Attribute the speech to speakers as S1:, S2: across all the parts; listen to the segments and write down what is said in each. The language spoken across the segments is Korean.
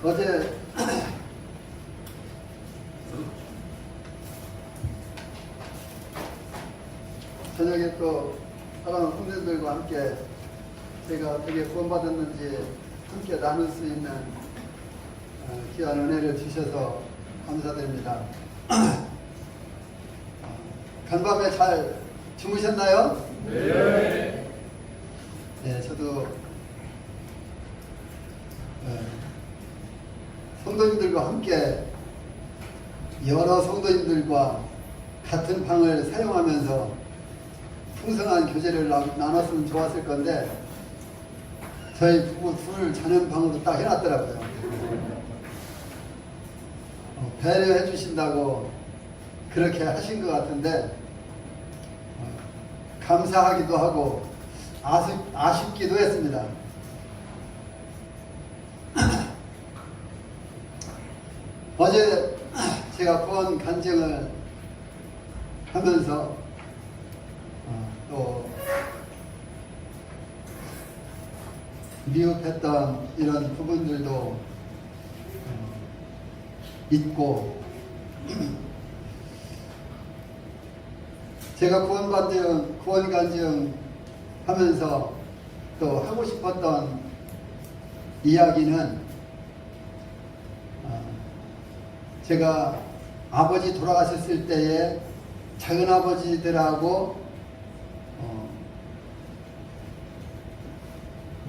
S1: 어제 저녁에 또 사랑하는 성도님들과 함께 제가 어떻게 구원받았는지 함께 나눌 수 있는 귀한 은혜를 주셔서 감사드립니다. 간밤에 잘 주무셨나요?
S2: 네.
S1: 네, 저도 성도님들과 함께 여러 성도님들과 같은 방을 사용하면서 풍성한 교제를 나눴으면 좋았을 건데 저희 부부 둘 자는 방으로 딱 해놨더라고요. 배려해 주신다고 그렇게 하신 것 같은데 감사하기도 하고 아쉽기도 했습니다. 어제 제가 구원 간증을 하면서 또 미흡했던 이런 부분들도 있고 제가 구원 간증 하면서 또 하고 싶었던 이야기는 제가 아버지 돌아가셨을 때에 작은아버지들하고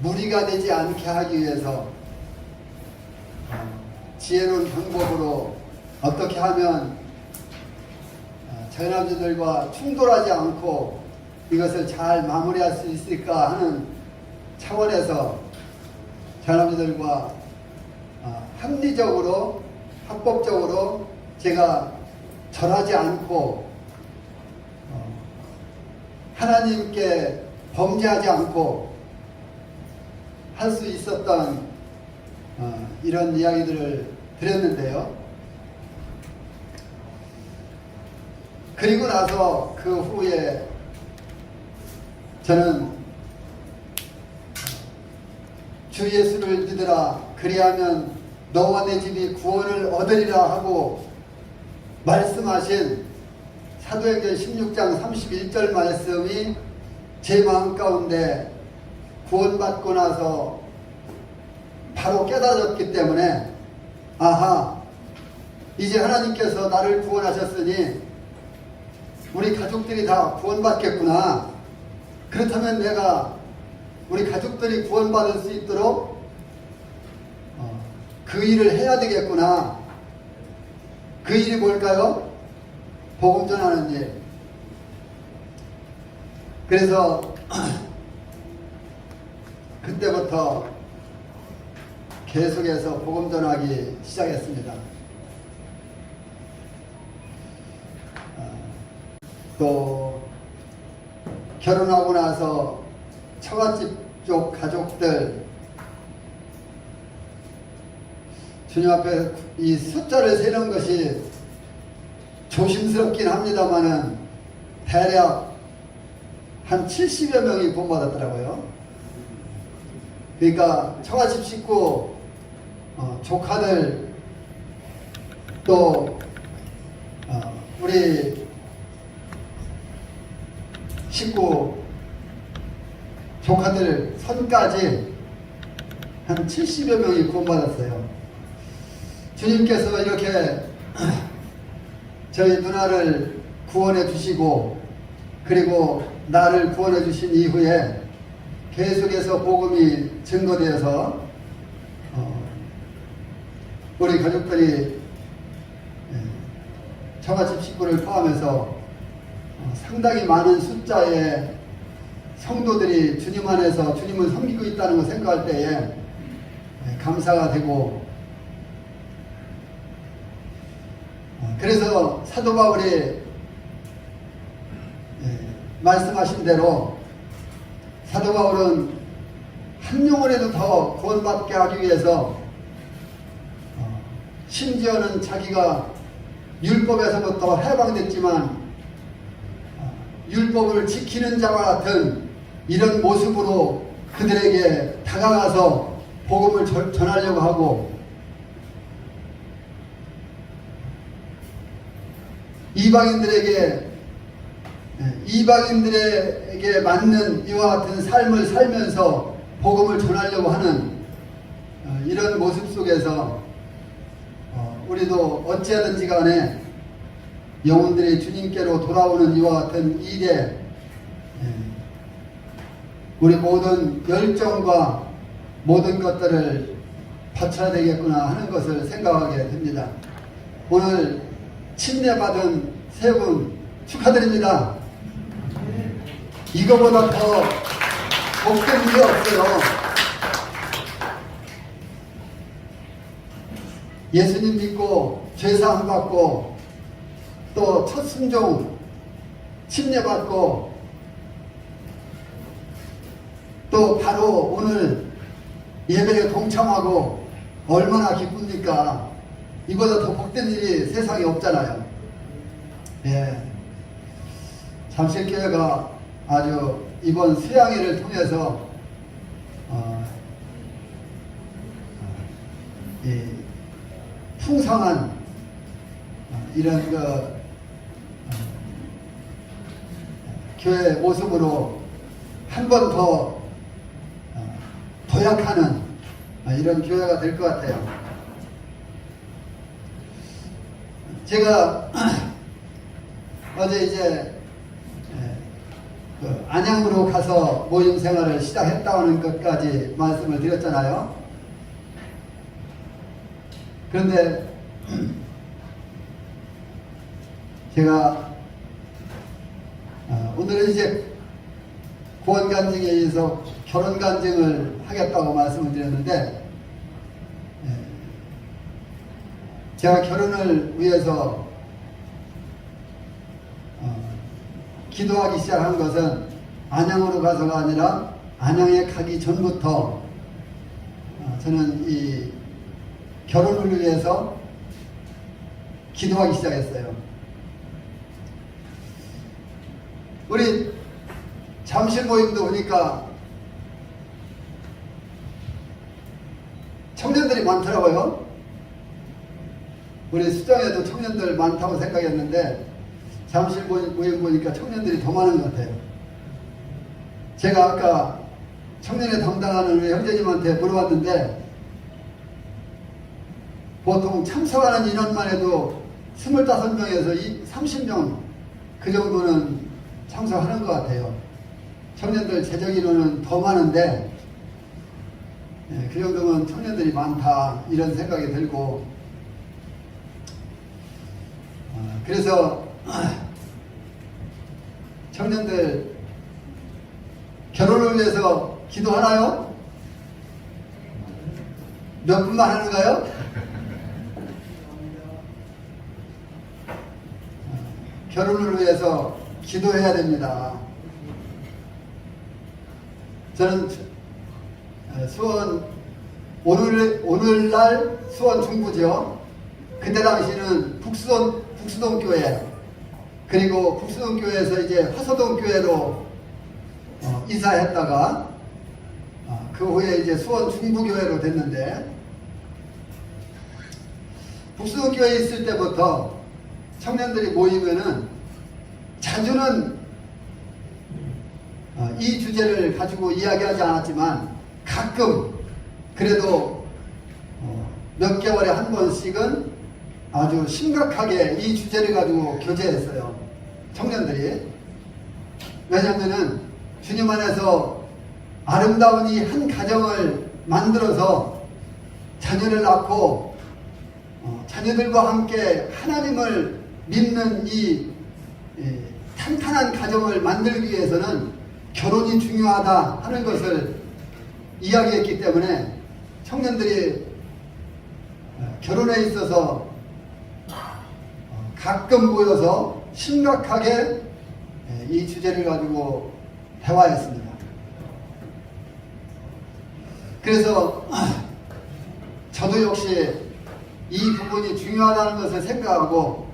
S1: 무리가 되지 않게 하기 위해서 지혜로운 방법으로 어떻게 하면 작은아버지들과 충돌하지 않고 이것을 잘 마무리할 수 있을까 하는 차원에서 작은아버지들과 합리적으로 합법적으로 제가 절하지 않고 하나님께 범죄하지 않고 할 수 있었던 이런 이야기들을 드렸는데요. 그리고 나서 그 후에 저는 주 예수를 믿으라 그리하면 너와 내 집이 구원을 얻으리라 하고 말씀하신 사도행전 16장 31절 말씀이 제 마음 가운데 구원받고 나서 바로 깨달았기 때문에 아하, 이제 하나님께서 나를 구원하셨으니 우리 가족들이 다 구원받겠구나. 그렇다면 내가 우리 가족들이 구원받을 수 있도록 그 일을 해야 되겠구나. 그 일이 뭘까요? 복음 전하는 일. 그래서 그때부터 계속해서 복음 전하기 시작했습니다. 또 결혼하고 나서 처갓집 쪽 가족들 주님 앞에 이 숫자를 세는 것이 조심스럽긴 합니다만은 대략 한 70여 명이 구원받았더라고요. 그러니까 처갓집 식구, 조카들, 또 우리 식구, 조카들 선까지 한 70여 명이 구원받았어요. 주님께서 이렇게 저희 누나를 구원해 주시고 그리고 나를 구원해 주신 이후에 계속해서 복음이 증거되어서 우리 가족들이 처갓집 식구를 포함해서 상당히 많은 숫자의 성도들이 주님 안에서 주님을 섬기고 있다는 걸 생각할 때에 감사가 되고, 그래서 사도 바울이 말씀하신 대로 사도 바울은 한 영혼에도 더 구원받게 하기 위해서 심지어는 자기가 율법에서부터 해방됐지만 율법을 지키는 자와 같은 이런 모습으로 그들에게 다가가서 복음을 전하려고 하고 이방인들에게 맞는 이와 같은 삶을 살면서 복음을 전하려고 하는 이런 모습 속에서 우리도 어찌하든지 간에 영혼들이 주님께로 돌아오는 이와 같은 일에 우리 모든 열정과 모든 것들을 바쳐야 되겠구나 하는 것을 생각하게 됩니다. 오늘 침례받은 세 분 축하드립니다. 이거보다 더 복된 일이 없어요. 예수님 믿고 죄사함 받고 또 첫 순종 침례받고 또 바로 오늘 예배에 동참하고 얼마나 기쁩니까? 이보다 더 복된 일이 세상에 없잖아요. 예. 잠실교회가 아주 이번 수양회를 통해서 이 풍성한 이런 교회 모습으로 한 번 더 도약하는 이런 교회가 될 것 같아요. 제가 어제 이제 안양으로 가서 모임 생활을 시작했다는 것까지 말씀을 드렸잖아요. 그런데 제가 오늘은 이제 구원간증에 의해서 결혼간증을 하겠다고 말씀을 드렸는데 제가 결혼을 위해서 기도하기 시작한 것은 안양으로 가서가 아니라 안양에 가기 전부터 저는 이 결혼을 위해서 기도하기 시작했어요. 우리 잠실 모임도 오니까 청년들이 많더라고요. 우리 수정에도 청년들 많다고 생각했는데 잠실 모임 보니까 청년들이 더 많은 것 같아요. 제가 아까 청년에 담당하는 우리 형제님한테 물어봤는데 보통 참석하는 인원만 해도 25명에서 30명 그 정도는 참석하는 것 같아요. 청년들 재정 인원은 더 많은데 그 정도면 청년들이 많다 이런 생각이 들고 그래서 청년들 결혼을 위해서 기도하나요? 몇 분만 하는가요? 결혼을 위해서 기도해야 됩니다. 저는 수원 오늘날 수원 중부죠. 그때 당시는 북수동 교회 그리고 북수동 교회에서 이제 화서동 교회로 이사했다가 그 후에 이제 수원 중부교회로 됐는데 북수동 교회에 있을 때부터 청년들이 모이면은 자주는 이 주제를 가지고 이야기하지 않았지만 가끔 그래도 몇 개월에 한 번씩은 아주 심각하게 이 주제를 가지고 교제했어요. 청년들이. 왜냐하면은 주님 안에서 아름다운 이 한 가정을 만들어서 자녀를 낳고 자녀들과 함께 하나님을 믿는 이 탄탄한 가정을 만들기 위해서는 결혼이 중요하다 하는 것을 이야기했기 때문에 청년들이 결혼에 있어서 가끔 모여서 심각하게 이 주제를 가지고 대화했습니다. 그래서 저도 역시 이 부분이 중요하다는 것을 생각하고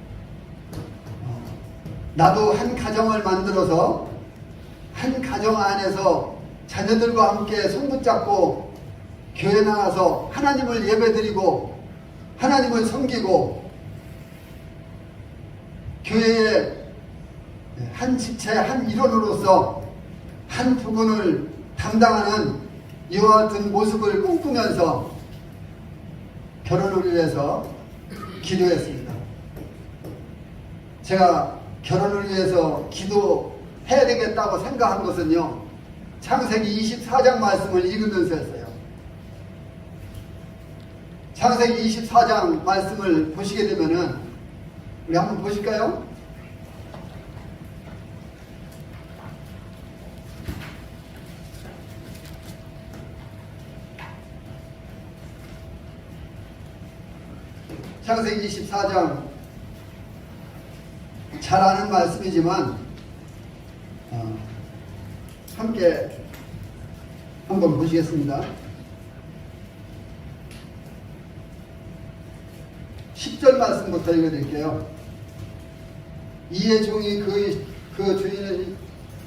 S1: 나도 한 가정을 만들어서 한 가정 안에서 자녀들과 함께 손 붙잡고 교회 나가서 하나님을 예배드리고 하나님을 섬기고 교회의 한 집체, 한 일원으로서 한 부분을 담당하는 이와 같은 모습을 꿈꾸면서 결혼을 위해서 기도했습니다. 제가 결혼을 위해서 기도해야 되겠다고 생각한 것은요, 창세기 24장 말씀을 읽으면서 했어요. 창세기 24장 말씀을 보시게 되면은, 우리 한번 보실까요? 창세기 24장 잘 아는 말씀이지만 함께 한번 보시겠습니다. 10절 말씀부터 읽어드릴게요. 이에 종이 그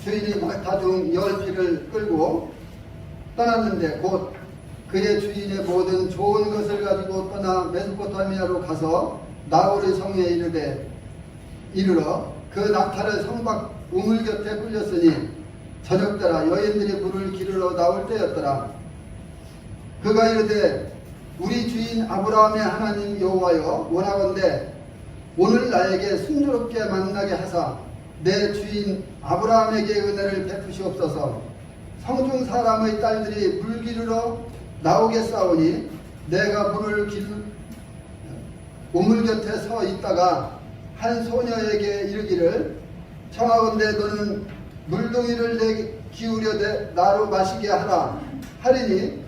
S1: 주인의 마타중 10匹를 끌고 떠났는데 곧 그의 주인의 모든 좋은 것을 가지고 떠나 메소포타미아로 가서 나홀의 성에 이르러 그 낙타를 성밖 우물 곁에 끌렸으니 저녁때라 여인들이 물을 기르러 나올 때였더라. 그가 이르되 우리 주인 아브라함의 하나님 여호와여, 원하건대 오늘 나에게 순조롭게 만나게 하사 내 주인 아브라함에게 은혜를 베푸시옵소서. 성중 사람의 딸들이 물 기르러 나오겠사오니 내가 우물 곁에 서 있다가 한 소녀에게 이르기를 청하건대 너는 물동이를 내 기울여 나로 마시게 하라 하리니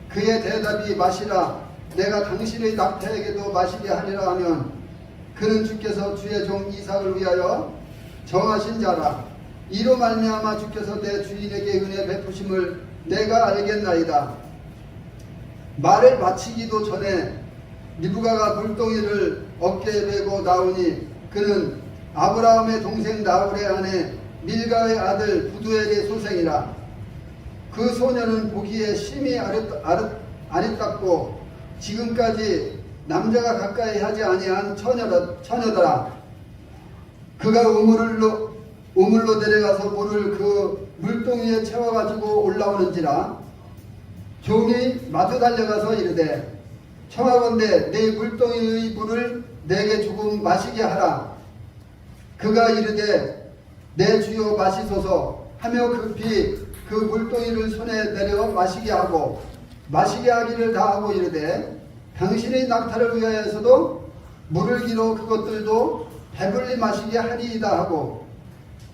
S1: 그의 대답이 마시라 내가 당신의 낙타에게도 마시게 하리라 하면 그는 주께서 주의 종 이삭을 위하여 정하신 자라. 이로 말미암아 주께서 내 주인에게 은혜 베푸심을 내가 알겠나이다. 말을 마치기도 전에 리브가가 물동이를 어깨에 메고 나오니 그는 아브라함의 동생 나홀의 아내 밀가의 아들 부두엘의 소생이라. 그 소녀는 보기에 심히 아리답고 지금까지 남자가 가까이 하지 아니한 처녀더라. 그가 우물로 내려가서 물을 그 물동이에 채워가지고 올라오는지라. 종이 마주 달려가서 이르되 청하건대 네 물동이의 물을 내게 조금 마시게 하라. 그가 이르되 내 주여 마시소서 하며 급히 그 물동이를 손에 내려 마시게 하기를 다하고 이르되 당신의 낙타를 위하여서도 물을 기로 그것들도 배불리 마시게 하리이다 하고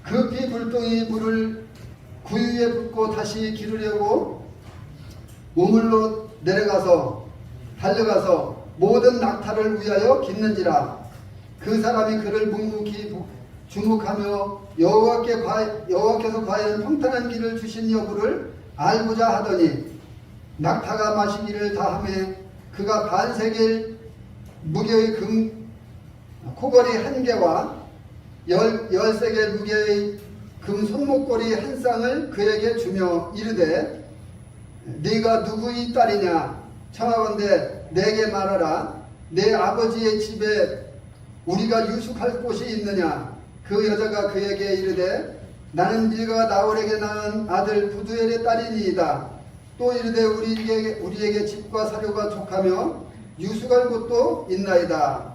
S1: 급히 물동이 물을 구유에 붓고 다시 기르려고 우물로 달려가서 모든 낙타를 위하여 깃는지라. 그 사람이 그를 묵묵히 주목하며 여호와께서 과연 평탄한 길을 주신 여부를 알고자 하더니 낙타가 마시기를 다하매 그가 반세겔 무게의 금 코걸이 1개와 10세겔 무게의 금 손목걸이 1쌍을 그에게 주며 이르되 네가 누구의 딸이냐? 청하건대 내게 말하라. 내 아버지의 집에 우리가 유숙할 곳이 있느냐? 그 여자가 그에게 이르되 나는 밀가가 나홀에게 낳은 아들 부두엘의 딸이니이다. 또 이르되 우리에게 집과 사료가 족하며 유숙할 곳도 있나이다.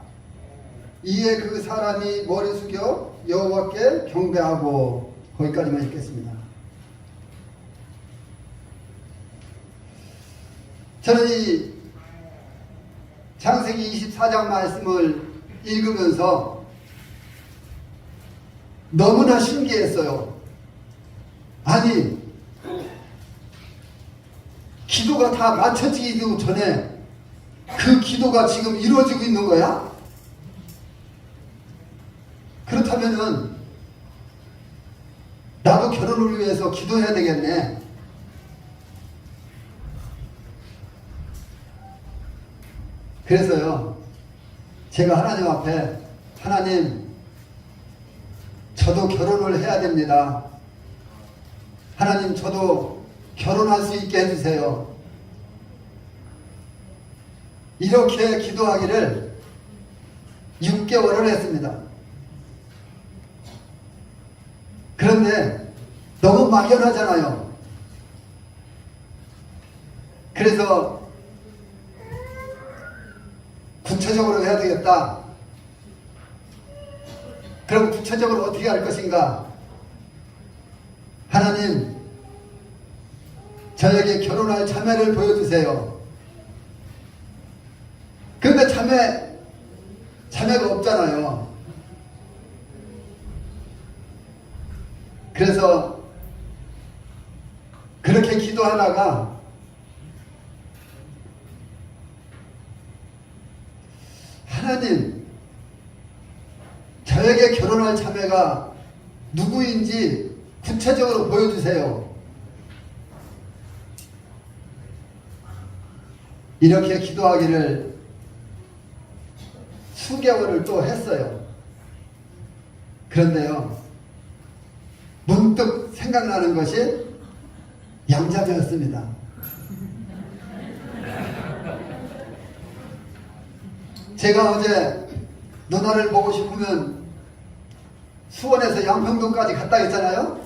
S1: 이에 그 사람이 머리 숙여 여호와께 경배하고. 거기까지만 읽겠습니다. 저는 이 창세기 24장 말씀을 읽으면서 너무나 신기했어요. 아니, 기도가 다 맞춰지기도 전에 그 기도가 지금 이루어지고 있는 거야? 그렇다면은 나도 결혼을 위해서 기도해야 되겠네. 그래서요, 제가 하나님 앞에 하나님, 저도 결혼을 해야 됩니다. 하나님, 저도 결혼할 수 있게 해주세요. 이렇게 기도하기를 6개월을 했습니다. 그런데 너무 막연하잖아요. 그래서 구체적으로 해야 되겠다. 그럼 구체적으로 어떻게 할 것인가? 하나님, 저에게 결혼할 자매를 보여주세요. 그런데 자매가 없잖아요. 그래서 그렇게 기도하다가 하나님, 저에게 결혼할 자매가 누구인지 구체적으로 보여주세요. 이렇게 기도하기를 수개월을 또 했어요. 그런데요, 문득 생각나는 것이 양자매였습니다. 제가 어제 누나를 보고 싶으면 수원에서 양평동까지 갔다 했잖아요.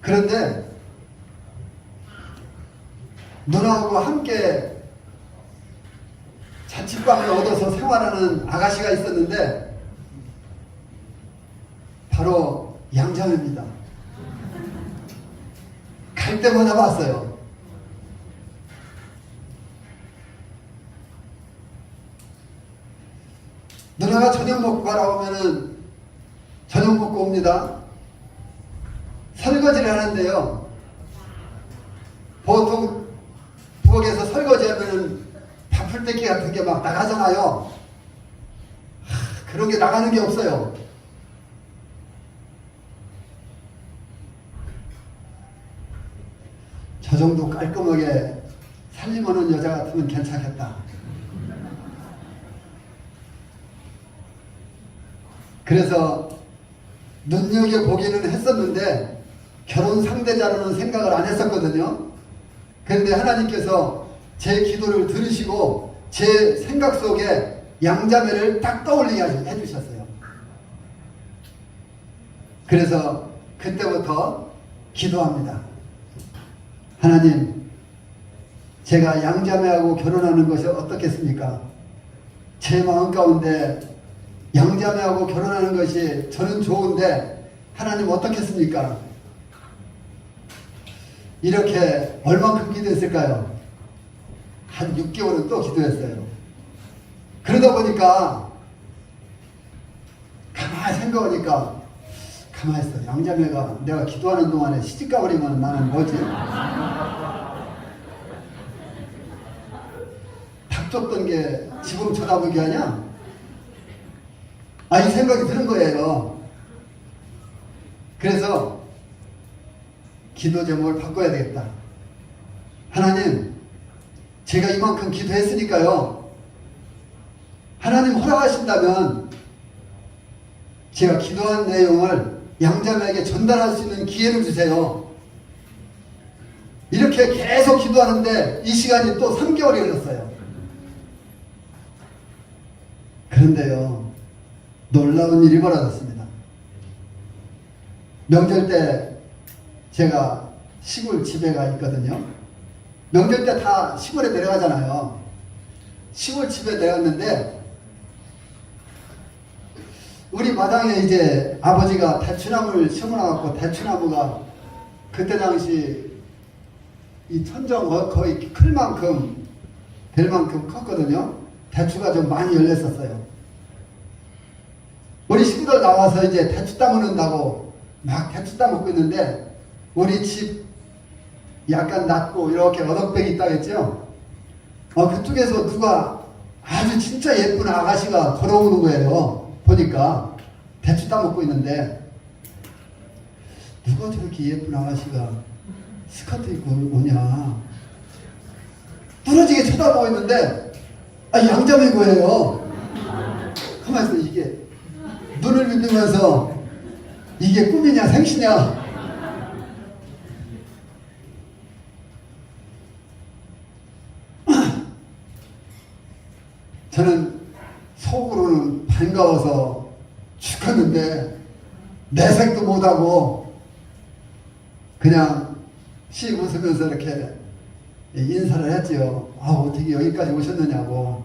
S1: 그런데 누나하고 함께 자취방을 얻어서 생활하는 아가씨가 있었는데 바로 양자매입니다. 갈 때마다 봤어요. 누나가 저녁 먹고 가라고 하면은 저녁 먹고 옵니다. 설거지를 하는데요, 보통 부엌에서 설거지 하면은 밥풀떼기 같은 게 막 나가잖아요. 그런 게 나가는 게 없어요. 저 정도 깔끔하게 살림하는 여자 같으면 괜찮겠다. 그래서 눈여겨보기는 했었는데 결혼 상대자로는 생각을 안 했었거든요. 그런데 하나님께서 제 기도를 들으시고 제 생각 속에 양자매를 딱 떠올리게 해주셨어요. 그래서 그때부터 기도합니다. 하나님, 제가 양자매하고 결혼하는 것이 어떻겠습니까? 제 마음 가운데 양자매하고 결혼하는 것이 저는 좋은데 하나님 어떻겠습니까? 이렇게 얼만큼 기도했을까요? 한 6개월은 또 기도했어요. 그러다 보니까 가만히 생각하니까 가만히 있어. 양자매가 내가 기도하는 동안에 시집가 버리면 나는 뭐지? 닭 쫓던 게 지금 쳐다보게 하냐? 이 생각이 드는 거예요. 그래서 기도 제목을 바꿔야 되겠다. 하나님, 제가 이만큼 기도했으니까요, 하나님 허락하신다면 제가 기도한 내용을 양자매에게 전달할 수 있는 기회를 주세요. 이렇게 계속 기도하는데 이 시간이 또 3개월이 흘렀어요. 그런데요, 놀라운 일이 벌어졌습니다. 명절 때 제가 시골 집에가 있거든요. 명절 때 다 시골에 내려가잖아요. 시골 집에 내려갔는데 우리 마당에 이제 아버지가 대추나무를 심어놔갖고, 대추나무가 그때 당시 이 천정 거의 클 만큼 될 만큼 컸거든요. 대추가 좀 많이 열렸었어요. 우리 식구들 나와서 이제 대추 따먹는다고 막 대추 따먹고 있는데, 우리 집 약간 낮고 이렇게 어덕백이 있다 했죠. 그쪽에서 누가 아주 진짜 예쁜 아가씨가 걸어오는 거예요. 보니까 대추 따먹고 있는데, 누가 저렇게 예쁜 아가씨가 스커트 입고 오냐. 부러지게 쳐다보고 있는데 양자매인 거예요. 가만히 있어. 이게 눈을 비비면서 이게 꿈이냐 생시냐. 저는 속으로는 반가워서 죽었는데 내색도 못하고 그냥 씩 웃으면서 이렇게 인사를 했지요. 아, 어떻게 여기까지 오셨느냐고.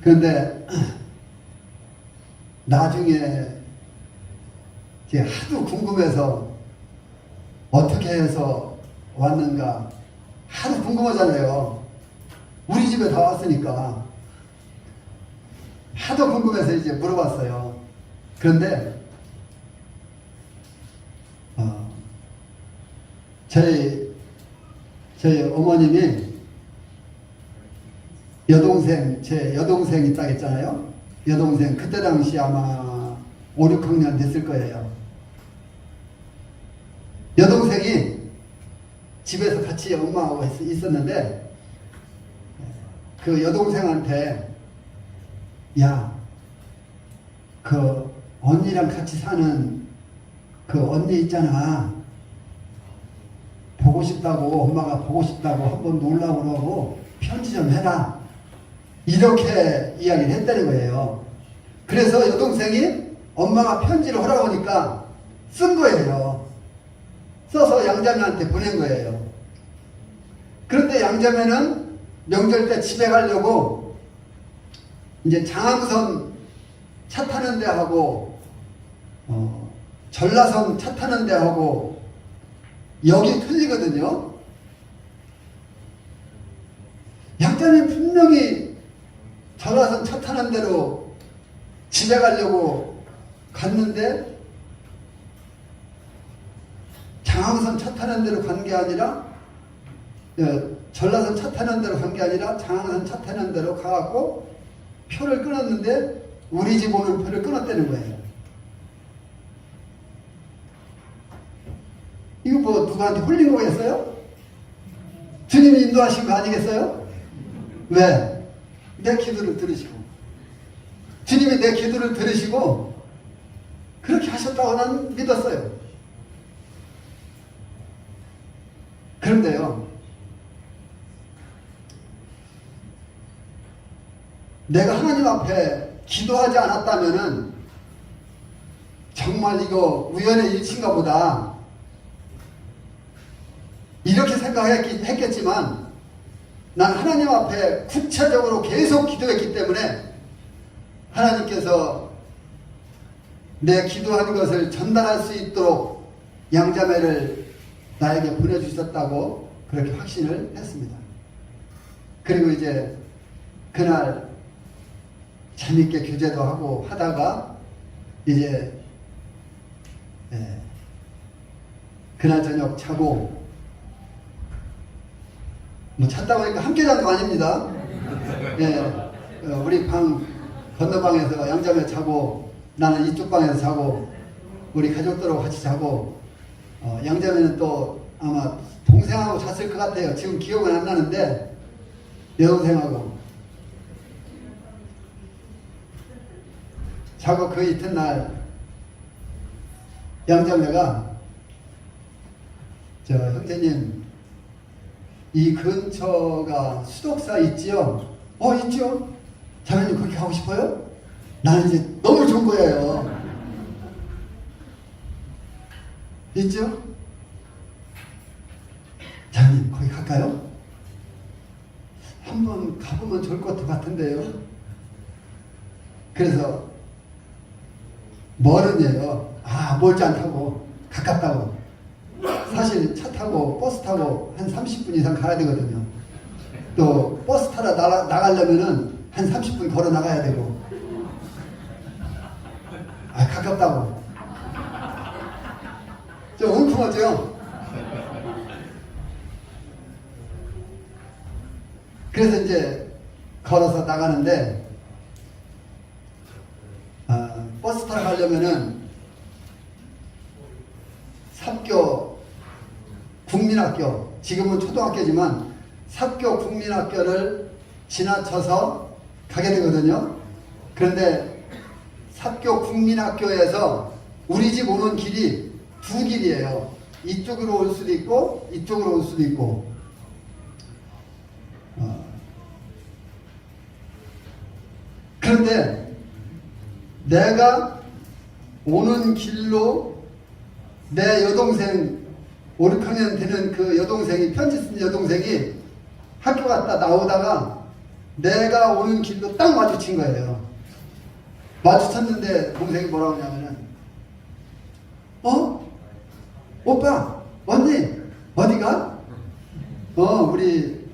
S1: 그런데 나중에 하도 궁금해서 어떻게 해서 왔는가 하도 궁금하잖아요. 우리 집에 다 왔으니까 하도 궁금해서 이제 물어봤어요. 그런데 저희 어머님이 제 여동생 있다고 했잖아요. 여동생 그때 당시 아마 5, 6학년 됐을 거예요. 여동생이 집에서 같이 엄마하고 있었는데 그 여동생한테 야, 그 언니랑 같이 사는 그 언니 있잖아. 보고 싶다고, 엄마가 보고 싶다고 한번 놀라고 그러고 편지 좀 해라. 이렇게 이야기를 했다는 거예요. 그래서 여동생이 엄마가 편지를 하라고 하니까 쓴 거예요. 써서 양자매한테 보낸 거예요. 그런데 양자매는 명절 때 집에 가려고 이제 장항선 차 타는 데 하고 전라선 차 타는 데 하고 여기 틀리거든요. 양자매 분명히 전라선 차 타는 데로 집에 가려고 갔는데 장항선 차 타는 데로 간 게 아니라 전라선 차 타는 데로 간 게 아니라 장항선 차 타는 데로 가갖고 표를 끊었는데 우리 집 오는 표를 끊었다는 거예요. 이거 뭐 누구한테 홀린 거겠어요? 주님이 인도하신 거 아니겠어요? 왜? 내 기도를 들으시고 주님이 내 기도를 들으시고 그렇게 하셨다고 나는 믿었어요. 그런데요, 내가 하나님 앞에 기도하지 않았다면은 정말 이거 우연의 일치인가 보다 이렇게 생각했겠지만 난 하나님 앞에 구체적으로 계속 기도했기 때문에 하나님께서 내 기도하는 것을 전달할 수 있도록 양자매를 나에게 보내주셨다고 그렇게 확신을 했습니다. 그리고 이제 그날 재밌게 교제도 하고 하다가 이제 그날 저녁 자고 뭐 잤다고 하니까 함께 잔 거 아닙니다. 우리 방 건너방에서 양자매 자고 나는 이쪽 방에서 자고 우리 가족들하고 같이 자고 양자매는 또 아마 동생하고 잤을 것 같아요. 지금 기억은 안 나는데 여동생하고 자고 그 이튿날 양자매가 저 형제님 이 근처가 수독사 있지요? 있지요? 자매님 그렇게 가고 싶어요? 나는 이제 너무 좋은 거예요. 있죠? 자매님 거기 갈까요? 한번 가보면 좋을 것 같은데요. 그래서 멀은데요. 멀지 않다고 가깝다고. 사실 차 타고 버스 타고 한 30분 이상 가야 되거든요. 또 버스 타러 나가려면은 한 30분 걸어 나가야 되고. 가깝다고. 좀 웅큼하죠? 그래서 이제 걸어서 나가는데 버스 타러 가려면은 삽교 국민학교, 지금은 초등학교지만 삽교 국민학교를 지나쳐서 가게 되거든요. 그런데 삽교 국민학교에서 우리 집 오는 길이 두 길이에요. 이쪽으로 올 수도 있고 이쪽으로 올 수도 있고. 그런데 내가 오는 길로 내 여동생 5, 6학년 되는 그 여동생이 편지 쓴 여동생이 학교 갔다 나오다가 내가 오는 길로 딱 마주친 거예요. 마주쳤는데 동생이 뭐라고 하냐면은 오빠 언니 어디가? 우리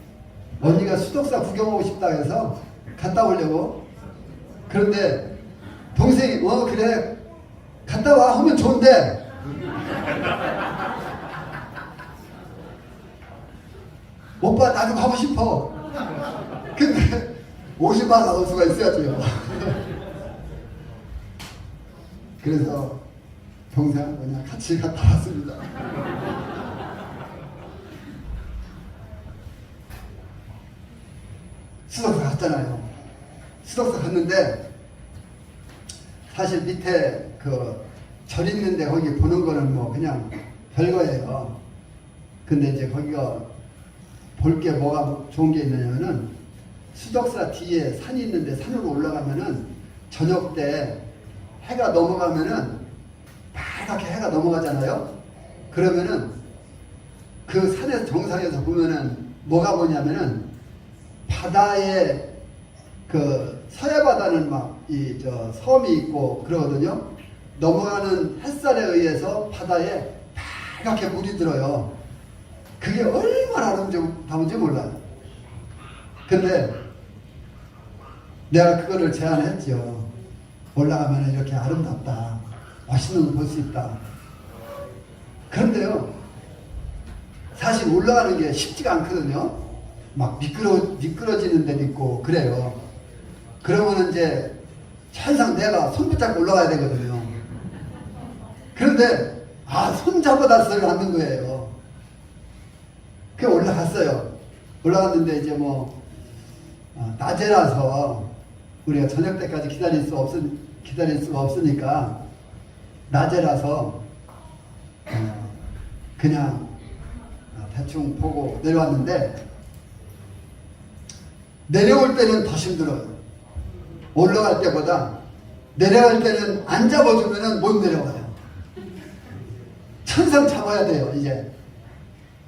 S1: 언니가 수덕사 구경하고 싶다 해서 갔다 오려고. 그런데 동생이 그래 갔다 와 하면 좋은데 오빠 나도 가고 싶어. 근데 50만 원 나올 수가 있어야지요. 그래서 동생하고 그냥 같이 갔다 왔습니다. 수덕사 갔잖아요. 수덕사 갔는데 사실 밑에 그 절 있는데 거기 보는 거는 뭐 그냥 별거예요. 근데 이제 거기가 볼 게 뭐가 좋은 게 있느냐면은 수덕사 뒤에 산이 있는데 산으로 올라가면은 저녁 때 해가 넘어가면은 빨갛게 해가 넘어가잖아요. 그러면은 그 산에서 정상에서 보면은 뭐가 보냐면은 바다에 그 서해 바다는 막 이 섬이 있고 그러거든요. 넘어가는 햇살에 의해서 바다에 빨갛게 물이 들어요. 그게 얼마나 아름다운지 몰라요. 근데 내가 그거를 제안했죠. 올라가면 이렇게 아름답다. 멋있는 거 볼 수 있다. 그런데요, 사실 올라가는 게 쉽지가 않거든요. 막 미끄러지는 데도 있고 그래요. 그러면 이제 항상 내가 손 붙잡고 올라가야 되거든요. 그런데 손 잡아다 소리가 안 나는 거예요. 그 올라갔어요. 올라갔는데 이제 뭐 낮에라서 우리가 저녁 때까지 기다릴 수가 없으니까 낮에라서 그냥 대충 보고 내려왔는데 내려올 때는 더 힘들어요. 올라갈 때보다 내려갈 때는 안 잡아주면 못 내려가요. 천상 잡아야 돼요. 이제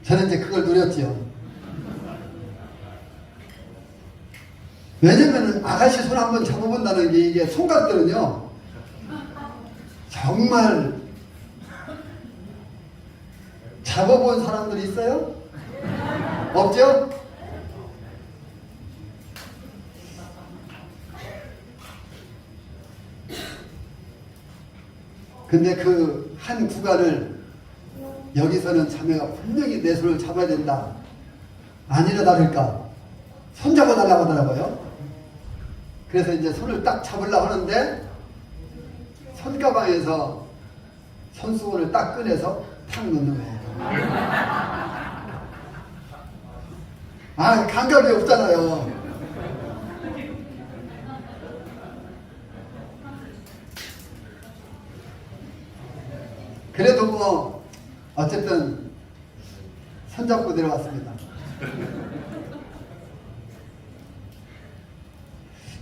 S1: 저는 이제 그걸 누렸지요. 왜냐면 아가씨 손 한번 잡아본다는 게 이게 손각들은요 정말 잡아본 사람들이 있어요? 없죠? 근데 그 한 구간을 여기서는 자매가 분명히 내 손을 잡아야 된다. 아니라 다를까 손 잡아달라고 하더라고요. 그래서 이제 손을 딱 잡으려고 하는데 손가방에서 손수건을 딱 꺼내서 탁 넣는 거예요. 감각이 없잖아요. 그래도 뭐 어쨌든 손잡고 내려왔습니다.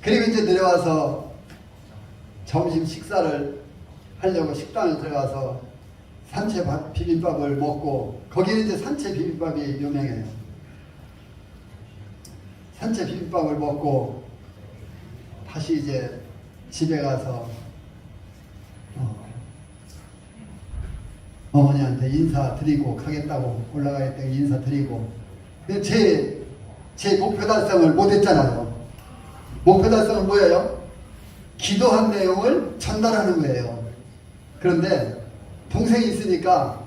S1: 그리고 이제 내려와서 점심 식사를 하려고 식당에 들어가서 산채 비빔밥을 먹고, 거기는 이제 산채 비빔밥이 유명해요. 산채 비빔밥을 먹고 다시 이제 집에 가서 어머니한테 인사드리고 가겠다고, 올라가겠다고 인사드리고. 근데 제 목표 달성을 못했잖아요. 목표 달성은 뭐예요? 기도한 내용을 전달하는 거예요. 그런데 동생이 있으니까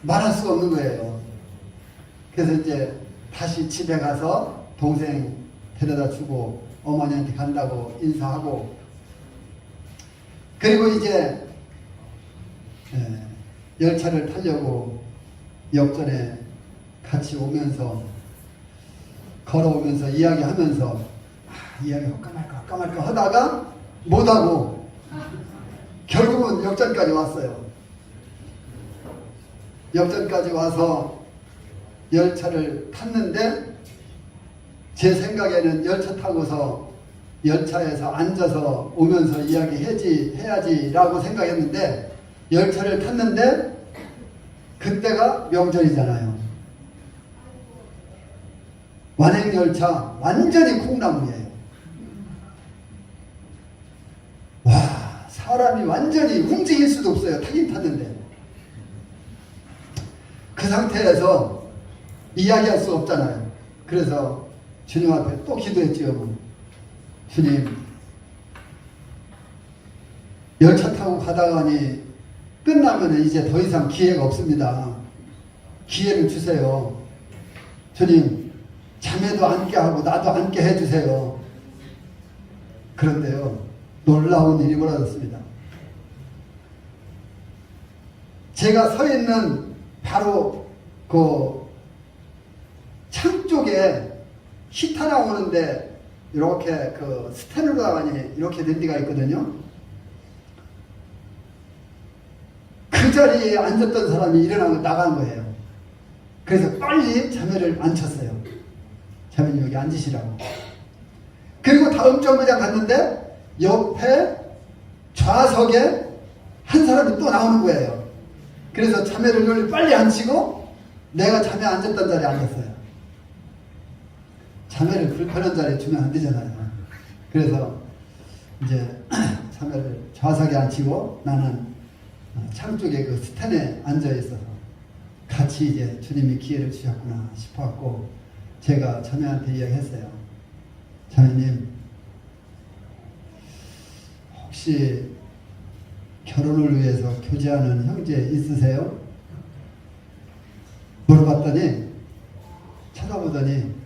S1: 말할 수가 없는 거예요. 그래서 이제 다시 집에 가서 동생 데려다 주고 어머니한테 간다고 인사하고, 그리고 이제 열차를 타려고 역전에 같이 오면서 걸어오면서 이야기하면서 이야기할까 말까 하다가 못하고 결국은 역전까지 왔어요. 역전까지 와서 열차를 탔는데 제 생각에는 열차 타고서 열차에서 앉아서 오면서 해야지라고 생각했는데 열차를 탔는데 그때가 명절이잖아요. 완행열차 완전히 콩나물이에요. 와, 사람이 완전히 움직일 수도 없어요. 타긴 탔는데. 그 상태에서 이야기할 수 없잖아요. 그래서 주님 앞에 또 기도했지요. 주님, 열차 타고 가다가니 끝나면 이제 더 이상 기회가 없습니다. 기회를 주세요. 주님, 자매도 앉게 하고 나도 앉게 해주세요. 그런데요, 놀라운 일이 벌어졌습니다. 제가 서 있는 바로 그 창 쪽에 히타 나오는데 이렇게 그 스탠으로 나가니 이렇게 된 데가 있거든요. 그 자리에 앉았던 사람이 일어나고 나간 거예요. 그래서 빨리 자매를 앉혔어요. 자매님 여기 앉으시라고. 그리고 다음 정거장 갔는데 옆에 좌석에 한 사람이 또 나오는 거예요. 그래서 자매를 빨리 앉히고 내가 자매 앉았던 자리에 앉았어요. 자매를 불편한 자리에 주면 안 되잖아요. 그래서 이제 자매를 좌석에 앉히고 나는 창 쪽에 그 스탠에 앉아 있어서 같이 이제 주님이 기회를 주셨구나 싶었고 제가 자매한테 이야기했어요. 자매님, 혹시 결혼을 위해서 교제하는 형제 있으세요? 물어봤더니 쳐다보더니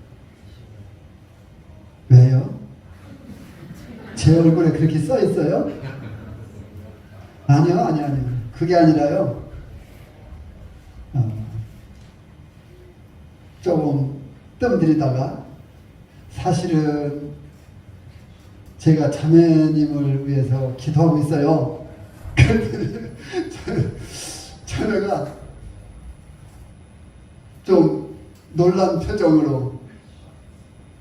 S1: 왜요? 제 얼굴에 그렇게 써 있어요? 아니요. 그게 아니라요. 조금 뜸 들이다가 사실은 제가 자매님을 위해서 기도하고 있어요. 자매가 좀 놀란 표정으로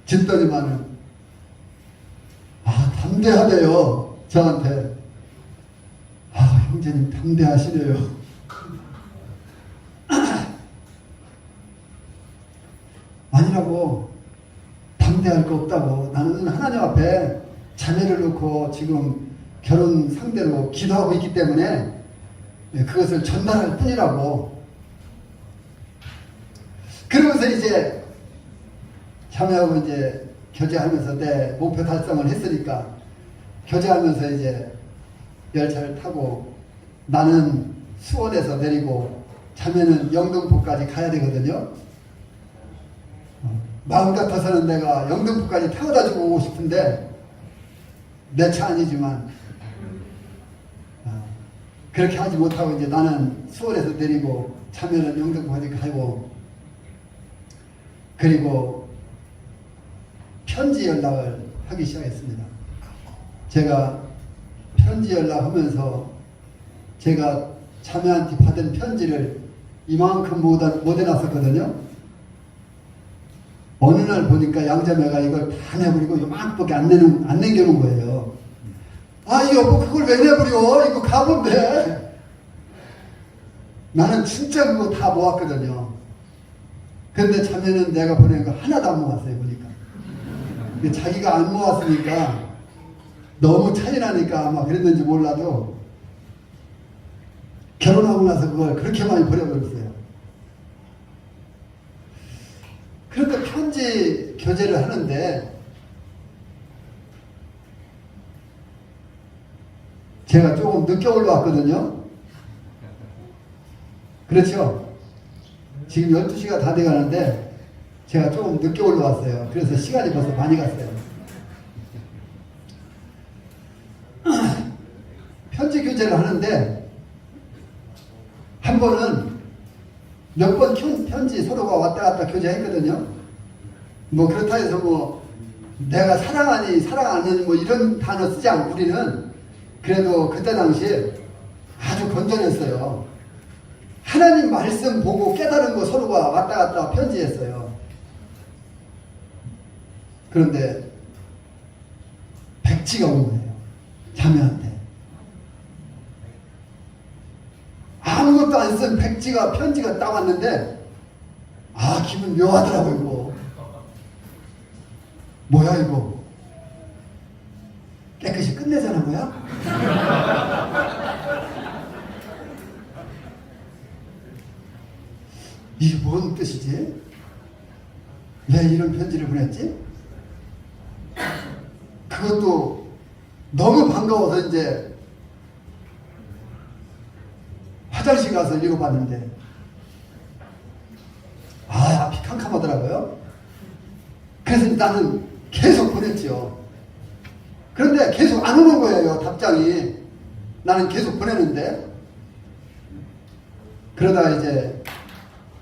S1: 짓더니만은 담대하대요. 저한테. 형제님 담대하시네요. 아니라고. 담대할 거 없다고. 나는 하나님 앞에 자매를 놓고 지금 결혼 상대로 기도하고 있기 때문에 그것을 전달할 뿐이라고. 그러면서 이제 자매하고 이제 교제하면서 내 목표 달성을 했으니까 교제하면서 이제 열차를 타고 나는 수원에서 내리고 자매는 영등포까지 가야 되거든요. 마음 같아서는 내가 영등포까지 태워다 주고 오고 싶은데 내 차 아니지만 그렇게 하지 못하고 이제 나는 수원에서 내리고 자매는 영등포까지 가고 그리고 편지 연락을 하기 시작했습니다. 제가 편지 연락하면서 제가 자매한테 받은 편지를 이만큼 못 해놨었거든요. 어느 날 보니까 양자매가 이걸 다 내버리고 요만큼밖에 안 남겨놓은 거예요. 여보 그걸 왜 내버려? 이거 가본데. 나는 진짜 그거 다 모았거든요. 근데 자매는 내가 보낸 거 하나도 안 모았어요. 보니까 자기가 안 모았으니까 너무 차이 나니까 아마 그랬는지 몰라도 결혼하고 나서 그걸 그렇게 많이 버려버렸어요. 그런데 편지 교제를 하는데 제가 조금 늦게 올라왔거든요. 그렇죠? 지금 12시가 다 돼가는데 제가 조금 늦게 올라왔어요. 그래서 시간이 벌써 많이 갔어요. 편지 교제를 하는데 한 번은 몇 번 편지 서로가 왔다 갔다 교제했거든요. 뭐 그렇다 해서 뭐 내가 사랑하니 사랑 안 하니 뭐 이런 단어 쓰지 않고 우리는 그래도 그때 당시에 아주 건전했어요. 하나님 말씀 보고 깨달은 거 서로가 왔다 갔다 편지했어요. 그런데 백지가 온 거예요. 자매한테. 아무것도 안 쓴 백지가 편지가 딱 왔는데 기분 묘하더라고요. 이거. 뭐야 이거. 깨끗이 끝내자는 거야? 이게 뭔 뜻이지? 왜 이런 편지를 보냈지? 그것도 너무 반가워서 이제 화장실 가서 읽어봤는데 앞이 캄캄하더라고요. 그래서 나는 계속 보냈죠. 그런데 계속 안 오는 거예요. 답장이. 나는 계속 보내는데 그러다가 이제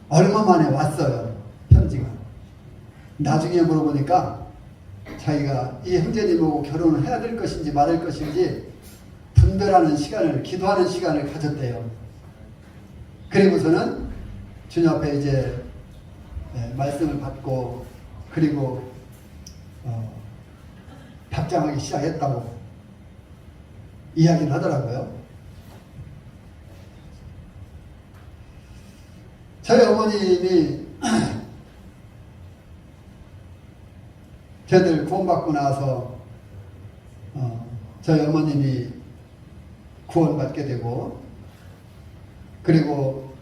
S1: 얼마 만에 왔어요. 편지가. 나중에 물어보니까 자기가 이 형제님하고 결혼을 해야 될 것인지 말할 것인지 분별하는 시간을, 기도하는 시간을 가졌대요. 그리고서는 주님 앞에 이제 말씀을 받고 그리고 답장하기 시작했다고 이야기를 하더라고요. 저희 어머님이 저희들 구원받고 나서 저희 어머님이 구원받게 되고 그리고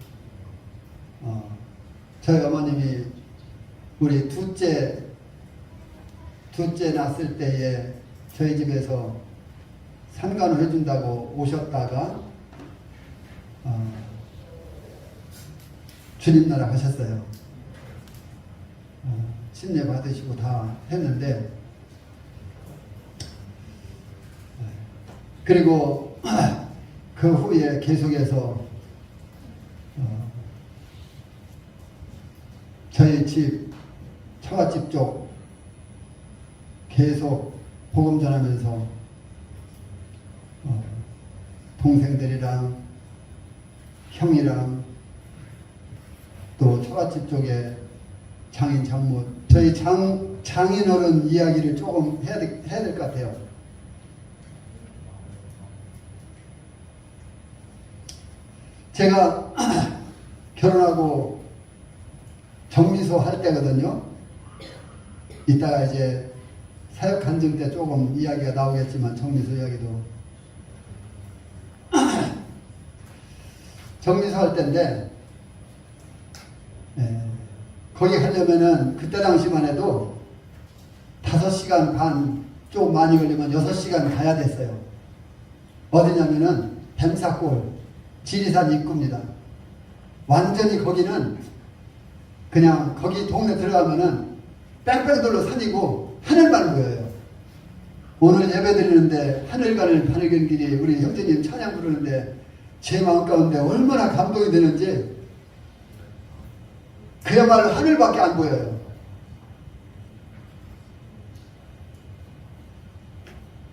S1: 저희 어머님이 우리 둘째 낳았을 때에 저희 집에서 상간을 해준다고 오셨다가 주님 나라 가셨어요. 침례 받으시고 다 했는데 그리고 그 후에 계속해서 저희 집 처갓집 쪽 계속 복음 전하면서 동생들이랑 형이랑 또 처갓집 쪽에 장인 장모 저희 장인어른 이야기를 조금 해야 될 것 같아요. 제가 결혼하고 정미소 할 때거든요. 이따가 이제 사역 간증 때 조금 이야기가 나오겠지만 정미소 이야기도 정미소 할 때인데 거기 하려면은 그때 당시만 해도 5시간 반 좀 많이 걸리면 6시간 가야 됐어요. 어디냐면은 뱀사골 지리산 입구입니다. 완전히 거기는 그냥 거기 동네 들어가면은 뺑뺑돌로 산이고 하늘만 보여요. 오늘 예배 드리는데 하늘가를 가는 길이 우리 형제님 찬양 부르는데 제 마음 가운데 얼마나 감동이 되는지 그야말로 하늘밖에 안 보여요.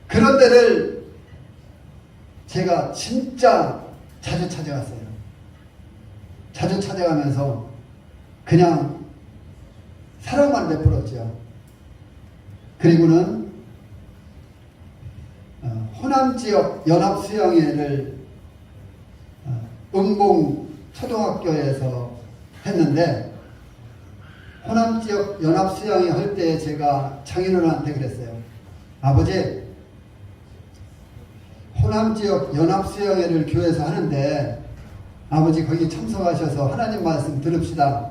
S1: 그런 데를 제가 진짜 자주 찾아갔어요. 자주 찾아가면서 그냥 사랑만 베풀었죠. 그리고는 호남지역 연합수양회를 은봉 초등학교에서 했는데 호남지역 연합수양회 할 때 제가 장인어른한테 그랬어요. 아버지, 호남지역 연합수양회를 교회에서 하는데 아버지 거기 참석하셔서 하나님 말씀 들읍시다.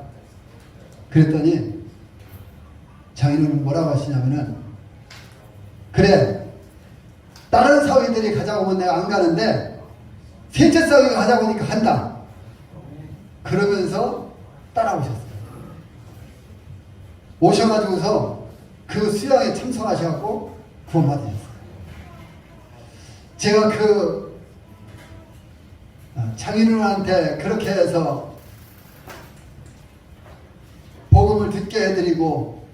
S1: 그랬더니 장인어른 뭐라고 하시냐면은 그래, 다른 사위들이 가자고 하면 내가 안 가는데 셋째 사위가 가자고 하니까 간다. 그러면서 따라오셨어요. 오셔가지고서 그 수양에 참석하셔갖고 구원받으셨어요. 제가 그 장인어른한테 그렇게 해서 복음을 듣게 해드리고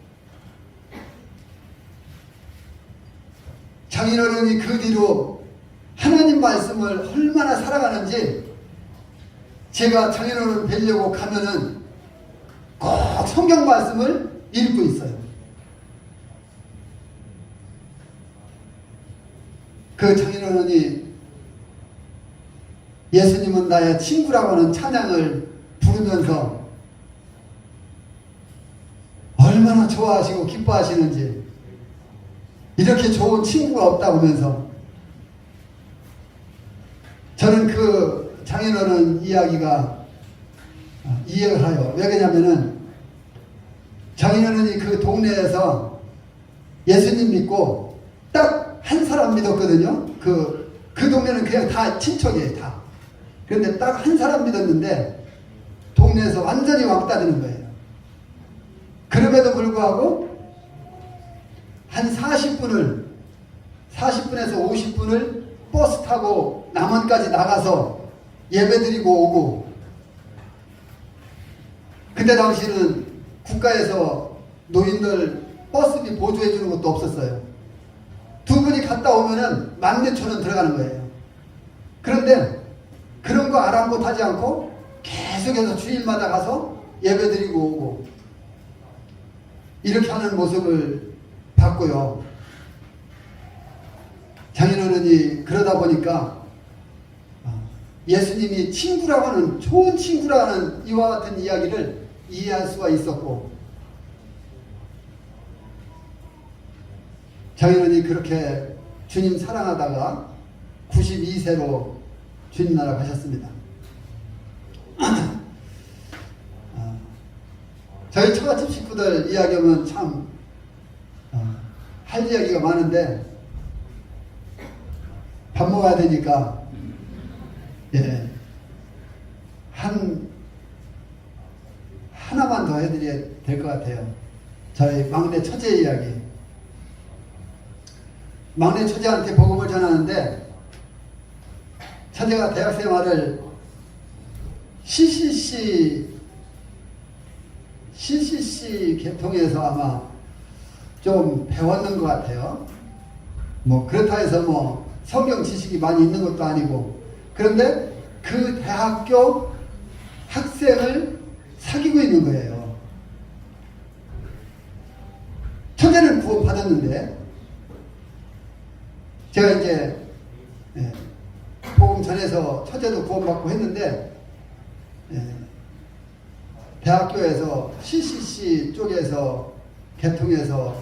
S1: 장인어른이 그 뒤로 하나님 말씀을 얼마나 살아가는지 제가 장인어른 뵈려고 가면은 꼭 성경 말씀을 읽고 있어요. 그 장인어른이 예수님은 나의 친구라고 하는 찬양을 부르면서 얼마나 좋아하시고 기뻐하시는지, 이렇게 좋은 친구가 없다고 하면서 저는 그 장인어른 이야기가 이해가 가요. 왜 그러냐면은 장인어른이 그 동네에서 예수님 믿고 딱 한 사람 믿었거든요. 그 동네는 그냥 다 친척이에요, 다. 그런데 딱 한 사람 믿었는데 동네에서 완전히 왕따되는 거예요. 그럼에도 불구하고 한 40분에서 50분을 버스 타고 남원까지 나가서 예배드리고 오고, 그때 당시는 국가에서 노인들 버스비 보조해 주는 것도 없었어요. 두 분이 갔다 오면은 10,000원 들어가는 거예요. 그런데 그런 거 아랑곳하지 않고 계속해서 주일마다 가서 예배드리고 오고, 이렇게 하는 모습을 봤고요. 장인어른이 그러다 보니까 예수님이 친구라고 하는, 좋은 친구라고 하는 이와 같은 이야기를 이해할 수가 있었고, 장인어른이 그렇게 주님 사랑하다가 92세로 주님 나라 가셨습니다. 저희 처갓집 식구들 이야기하면 참 할 이야기가 많은데 밥 먹어야 되니까 하나만 더 해드려야 될 것 같아요. 저희 막내 처제 이야기. 막내 처제한테 복음을 전하는데, 처제가 대학 생활을 CCC 계통에서 아마 좀 배웠는 것 같아요. 뭐 그렇다 해서 뭐 성경 지식이 많이 있는 것도 아니고, 그런데 그 대학교 학생을 사귀고 있는 거예요. 처제는 구원 받았는데, 제가 이제 복음 전해서 처제도 구원받고 했는데, 대학교에서 CCC 쪽에서 계통에서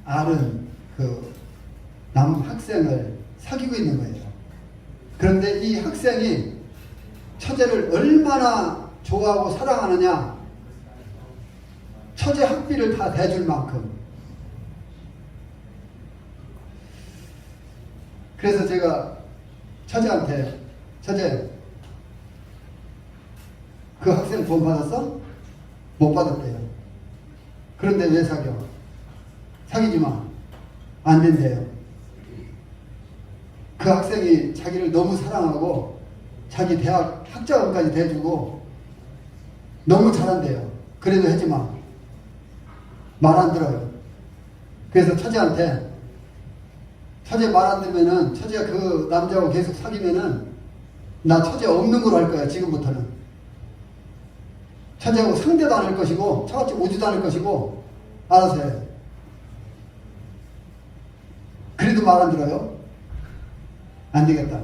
S1: 아는 그 남학생을 사귀고 있는 거예요. 그런데 이 학생이 처제를 얼마나 좋아하고 사랑하느냐, 처제 학비를 다 대줄 만큼. 그래서 제가 처제한테, 처제, 그 학생 구원 받았어? 못 받았대요. 그런데 왜 사겨? 사귀지 마. 안 된대요. 그 학생이 자기를 너무 사랑하고 자기 대학 학자금까지 대주고 너무 잘한대요. 그래도 하지 마. 말 안 들어요. 그래서 처제한테, 처제 말 안 들으면은, 처제가 그 남자하고 계속 사귀면은 나 처제 없는 걸로 할 거야, 지금부터는. 처제하고 상대도 안 할 것이고 처갓집 오지도 않을 것이고 알아서 해. 그래도 말 안 들어요? 안 되겠다.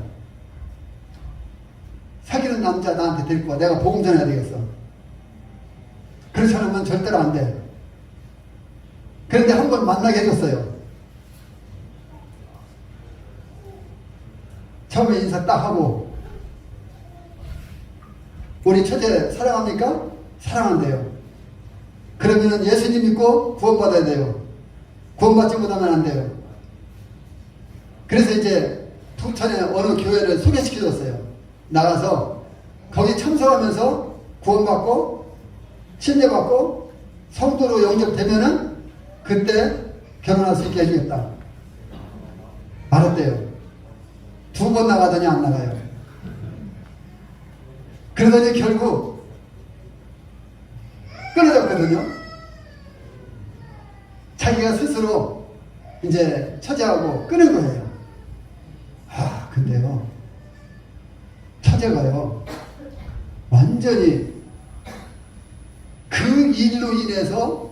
S1: 사귀는 남자 나한테 데리고 와. 내가 복음 전해야 되겠어. 그렇지 않으면 절대로 안 돼. 그런데 한 번 만나게 해줬어요. 처음에 인사 딱 하고, 우리 처제 사랑합니까? 사랑한대요. 그러면은 예수님 믿고 구원받아야 돼요. 구원받지 못하면 안 돼요. 그래서 이제 부천에 어느 교회를 소개시켜줬어요. 나가서 거기 참석하면서 구원받고 침례받고 성도로 영접되면은 그때 결혼할 수 있게 해주겠다. 알았대요. 2번 나가더니 안 나가요. 그러더니 결국 끊어졌거든요. 자기가 스스로 이제 처제하고 끊은 거예요. 근데요, 처제가요, 완전히 그 일로 인해서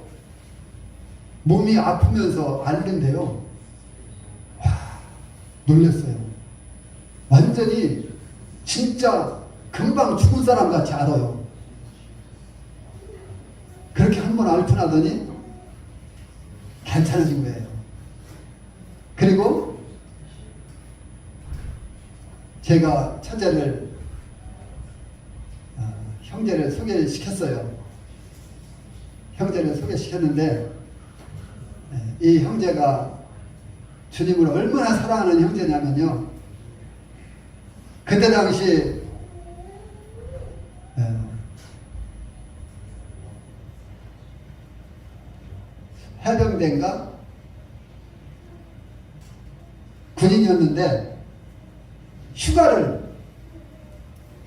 S1: 몸이 아프면서 앓는데요. 놀랐어요. 완전히 진짜 금방 죽은 사람 같이 알아요. 그렇게 한번 앓고 나더니 괜찮아진 거예요. 그리고 제가 형제를 소개시켰어요. 형제를 소개시켰는데 이 형제가 주님을 얼마나 사랑하는 형제냐면요. 그때 당시 해병대인가 군인이었는데 휴가를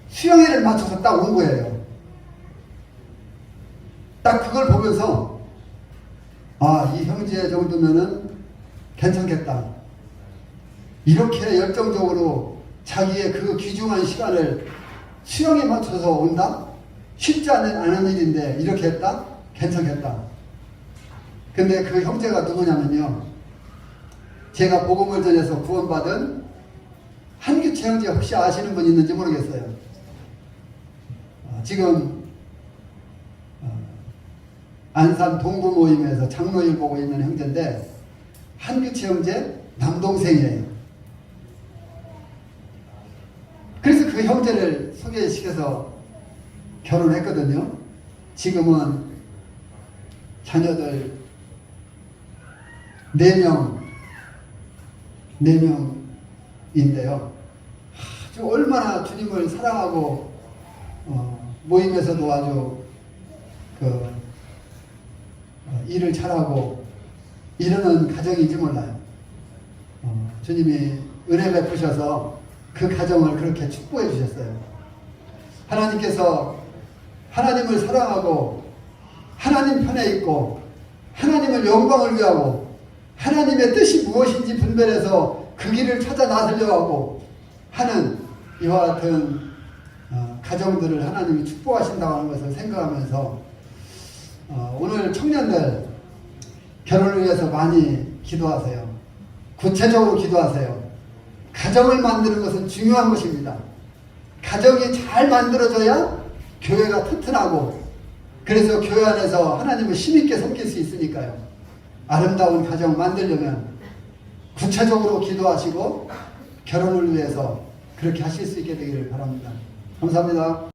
S1: 수영회를 맞춰서 딱 온 거예요. 딱 그걸 보면서 이 형제 정도면은 괜찮겠다. 이렇게 열정적으로 자기의 그 귀중한 시간을 수영에 맞춰서 온다? 쉽지 않은 일인데 이렇게 했다? 괜찮겠다. 근데 그 형제가 누구냐면요. 제가 복음을 전해서 구원받은 한규채 형제 혹시 아시는 분 있는지 모르겠어요. 지금 안산 동부 모임에서 장로일 보고 있는 형제인데 한규채 형제 남동생이에요. 그래서 그 형제를 소개시켜서 결혼했거든요. 지금은 자녀들 4명인데요. 아주 얼마나 주님을 사랑하고 모임에서도 아주 일을 잘하고 이러는 가정인지 몰라요. 주님이 은혜 베푸셔서 그 가정을 그렇게 축복해 주셨어요. 하나님께서 하나님을 사랑하고 하나님 편에 있고 하나님을 영광을 위하고 하나님의 뜻이 무엇인지 분별해서 그 길을 찾아 나서려 하고 하는 이와 같은 가정들을 하나님이 축복하신다고 하는 것을 생각하면서 오늘 청년들 결혼을 위해서 많이 기도하세요. 구체적으로 기도하세요. 가정을 만드는 것은 중요한 것입니다. 가정이 잘 만들어져야 교회가 튼튼하고 그래서 교회 안에서 하나님을 힘있게 섬길 수 있으니까요. 아름다운 가정 만들려면 구체적으로 기도하시고 결혼을 위해서 그렇게 하실 수 있게 되기를 바랍니다. 감사합니다.